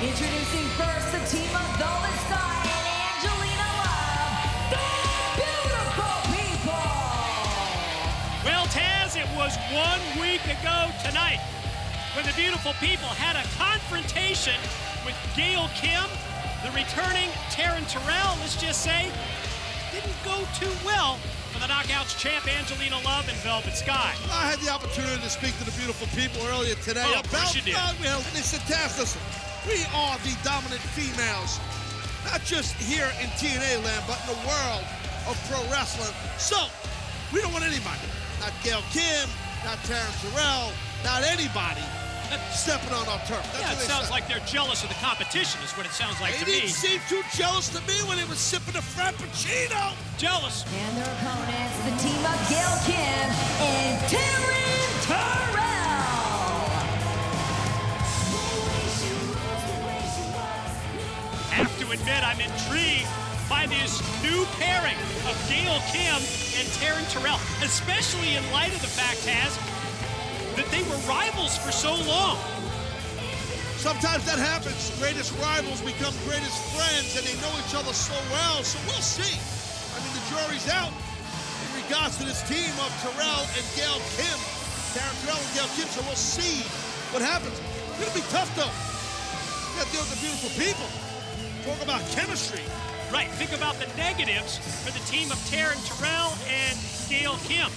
Introducing first the team of Velvet Sky and Angelina Love, the beautiful people. Well, Taz, it was 1 week ago tonight when the beautiful people had a confrontation with Gail Kim, the returning Taryn Terrell. Let's just say didn't go too well for the Knockouts champ Angelina Love and Velvet Sky. I had the opportunity to speak to the beautiful people earlier today about you did. They said, Taz, listen, we are the dominant females, not just here in TNA land, but in the world of pro wrestling. So, we don't want anybody, not Gail Kim, not Taryn Terrell, not anybody stepping on our turf. Yeah, it sounds like they're jealous of the competition is what it sounds like to me. They didn't seem too jealous to me when they were sipping a Frappuccino. Jealous. And their opponents, the team of Gail Kim and Terrell Terrell. Have to admit, I'm intrigued by this new pairing of Gail Kim and Taryn Terrell, especially in light of the fact, Taz, that they were rivals for so long. Sometimes that happens. Greatest rivals become greatest friends, and they know each other so well, so we'll see. I mean, the jury's out in regards to this team of Terrell and Gail Kim. Taryn Terrell and Gail Kim, so we'll see what happens. It's gonna be tough, though. You gotta deal with the beautiful people. Talk about chemistry. Right, think about the negatives for the team of Taryn Terrell and Gail Kim.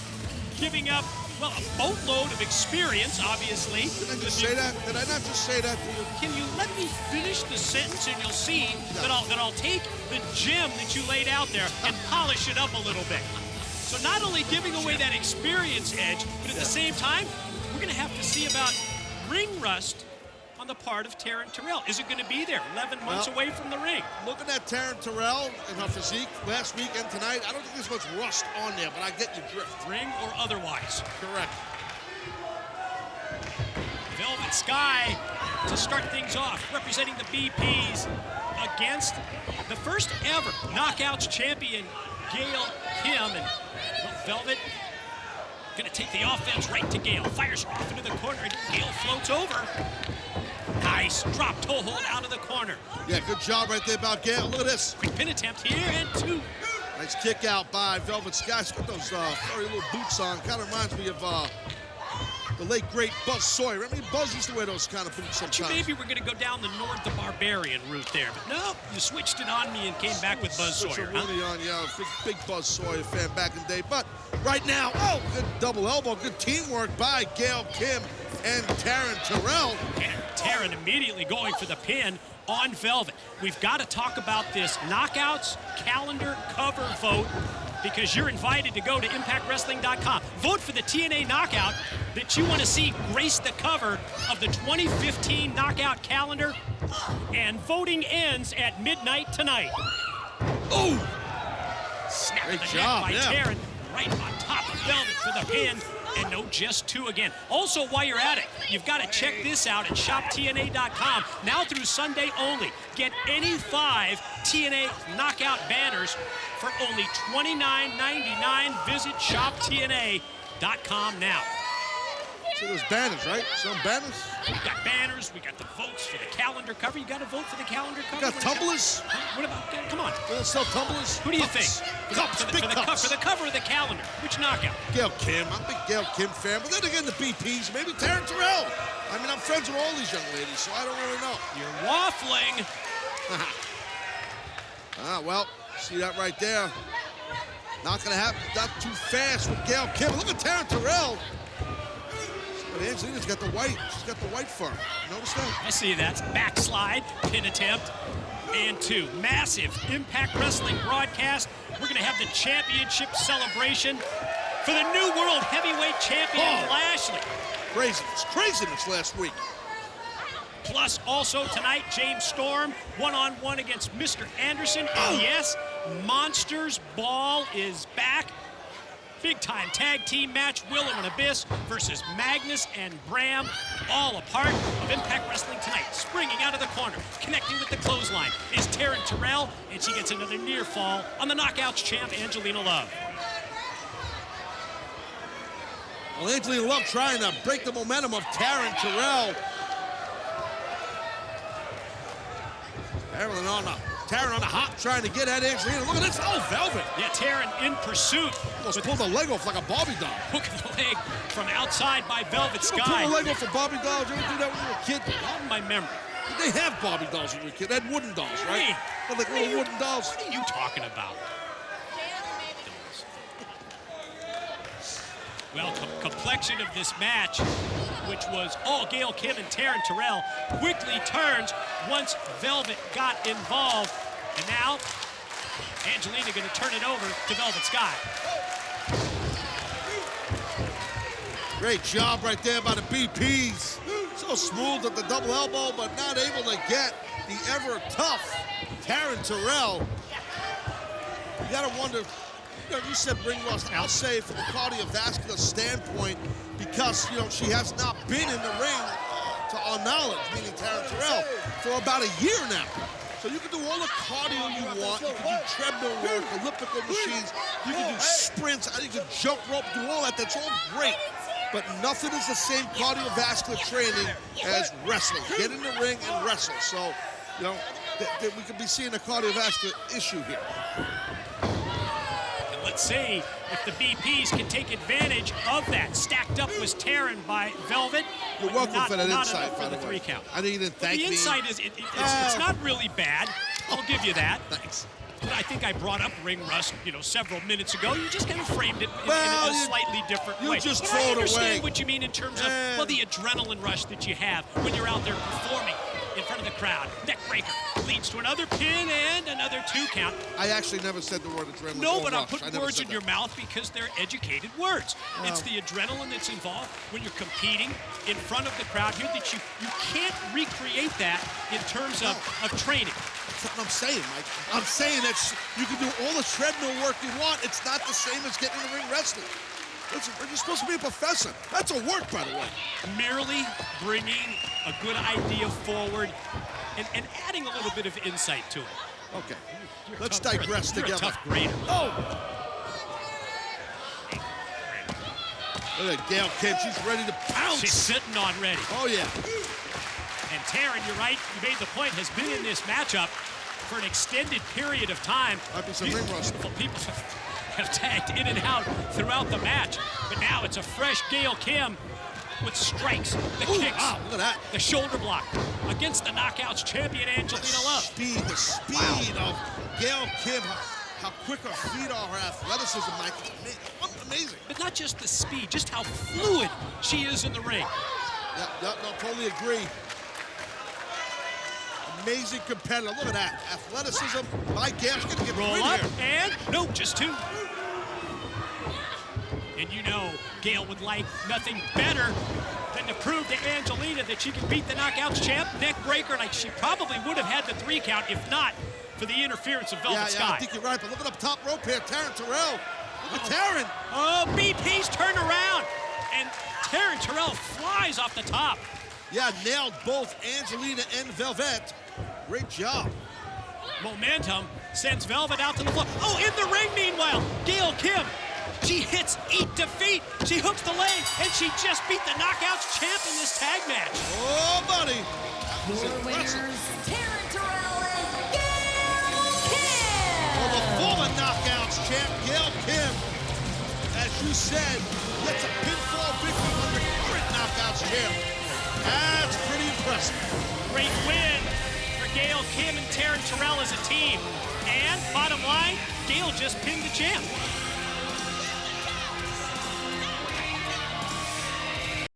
Giving up, well, a boatload of experience, obviously. Did I just say that? Did I not just say that to you? Can you let me finish the sentence and you'll see that I'll take the gem that you laid out there and polish it up a little bit. So not only giving away that experience edge, but at the same time, we're gonna have to see about ring rust on the part of Taryn Terrell. Is it gonna be there 11 months away from the ring? Looking at Taryn Terrell and her physique last week and tonight, I don't think there's much rust on there, but I get your drift. Ring or otherwise. Correct. Velvet Sky to start things off, representing the BPs against the first ever Knockouts champion, Gail Kim. And well, Velvet gonna take the offense right to Gail. Fires her off into the corner, and Gail floats over. Nice drop toe hold out of the corner. Yeah, good job right there about Gail. Look at this. Quick pin attempt here, and two. Nice kick out by Velvet Sky. She's got those furry little boots on. Kind of reminds me of the late, great Buzz Sawyer. Remember, Buzz used to wear those kind of boots sometimes. Maybe we're going to go down the Nord the Barbarian route there. But no, you switched it on me and came back with Buzz Sawyer. Really on, yeah, big Buzz Sawyer fan back in the day. But right now, oh, good double elbow. Good teamwork by Gail Kim and Taryn Terrell. And Taryn immediately going for the pin on Velvet. We've got to talk about this Knockouts calendar cover vote because you're invited to go to ImpactWrestling.com. Vote for the TNA Knockout that you want to see grace the cover of the 2015 Knockout calendar. And voting ends at midnight tonight. Oh! Snap Great of the job, neck by Taryn, right on top of Velvet for the pin. And no, just two again. Also, while you're at it, you've got to check this out at ShopTNA.com. Now through Sunday only. Get any 5 TNA Knockout banners for only $29.99. Visit ShopTNA.com now. So there's banners, right? Some banners? We got banners, we got the votes for the calendar cover. You got to vote for the calendar cover? We got tumblers? What about, come on. Do they sell tumblers? Who do you Cups. think? Cups, big cups. For the cover of the calendar, which knockout? Gail Kim. I'm a big Gail Kim fan. But then again, the BPs, maybe Taryn Terrell. I mean, I'm friends with all these young ladies, so I don't really know. You're waffling. Well, see that right there. Not going to happen. Not too fast with Gail Kim. Look at Taryn Terrell. But Angelina's got the white. She's got the white fur. Notice that? I see that. Backslide, pin attempt, and two. Massive Impact Wrestling broadcast. We're going to have the championship celebration for the New World Heavyweight Champion, Lashley. Craziness last week. Plus, also tonight, James Storm, one-on-one against Mr. Anderson. And yes, Monsters Ball is back. Big-time tag team match, Willem and Abyss versus Magnus and Bram, all a part of Impact Wrestling tonight. Springing out of the corner, connecting with the clothesline is Taryn Terrell, and she gets another near fall on the Knockouts champ, Angelina Love. Well, Angelina Love trying to break the momentum of Taryn Terrell. Taryn on the hop trying to get at Angelina. Look at this. Oh, Velvet. Yeah, Taryn in pursuit. Almost pulled the leg off like a Barbie doll. Hook of the leg from outside by Velvet You ever Sky. pull a leg off a Barbie doll? Did you ever do that when you were a kid? Not in my memory. They have Barbie dolls when you were a kid. They had wooden dolls, right? Hey, They're like little wooden dolls. What are you talking about? Well, complexion of this match, which was all Gail Kim and Taryn Terrell, quickly turns once Velvet got involved. And now, Angelina going to turn it over to Velvet Sky. Great job right there by the BPs. So smooth at the double elbow, but not able to get the ever tough Taryn Terrell. You gotta wonder, you said ring rust. I'll say from a cardiovascular standpoint, because she has not been in the ring to our knowledge, meaning Taryn Terrell, for about a year now. So you can do all the cardio you want. You can do treadmill work, elliptical machines. You can do sprints. You can jump rope, do all that. That's all great. But nothing is the same cardiovascular training as wrestling. Get in the ring and wrestle. So, we could be seeing a cardiovascular issue here. And let's see if the BPs can take advantage of that. Stacked up was Taryn by Velvet. You're welcome for that not insight, enough by for the the way. 3 count. I know you didn't thank me. The insight is it's not really bad. I'll give you that. Thanks. But I think I brought up ring rust, several minutes ago. You just kind of framed it in a slightly different way. You just but throw I it understand away. what you mean in terms of, the adrenaline rush that you have when you're out there performing in front of the crowd. Neck breaker leads to another pin and another 2 count. I actually never said the word adrenaline. No, or but I'm rush. putting words in your mouth because they're educated words. It's the adrenaline that's involved when you're competing in front of the crowd here that you can't recreate that in terms of training. That's what I'm saying, Mike. I'm saying that you can do all the treadmill work you want. It's not the same as getting in the ring wrestling. You're supposed to be a professor. That's a work, by the way. Merely bringing a good idea forward and adding a little bit of insight to it. Okay. Let's digress You're together. a tough grader. Oh! Look at Gail Kim. She's ready to pounce. She's sitting on ready. Oh, yeah. And Taryn, you're right, you made the point, has been in this matchup for an extended period of time. Might be some ring rust. People have tagged in and out throughout the match, but now it's a fresh Gail Kim with strikes, the kicks, wow, look at that. the shoulder block against the Knockouts champion Angelina Love. The speed of Gail Kim, how quick her feet are, her athleticism, Mike, it's amazing. But not just the speed, just how fluid she is in the ring. Yeah, no, totally agree. Amazing competitor. Look at that. Athleticism by Gail. She's going to get Roll rid up, here. and no, just 2. And Gail would like nothing better than to prove to Angelina that she can beat the Knockouts champ, neck breaker, like she probably would have had the 3 count if not for the interference of Velvet Sky. Yeah, I think you're right, but look at up top rope here. Taryn Terrell. Look at Taryn. Oh, BP's turn around, and Taryn Terrell flies off the top. Yeah, nailed both Angelina and Velvet. Great job. Momentum sends Velvet out to the floor. Oh, in the ring, meanwhile, Gail Kim. She hits Eat Defeat. She hooks the leg, and she just beat the Knockouts champ in this tag match. Oh, buddy. Your winners, Taryn Terrell and Gail Kim. Well, the former Knockouts champ, Gail Kim, as you said, gets a pinfall victory over the current Knockouts champ. That's pretty impressive. Great win for Gail Kim and Taryn Terrell as a team. And bottom line, Gail just pinned the champ.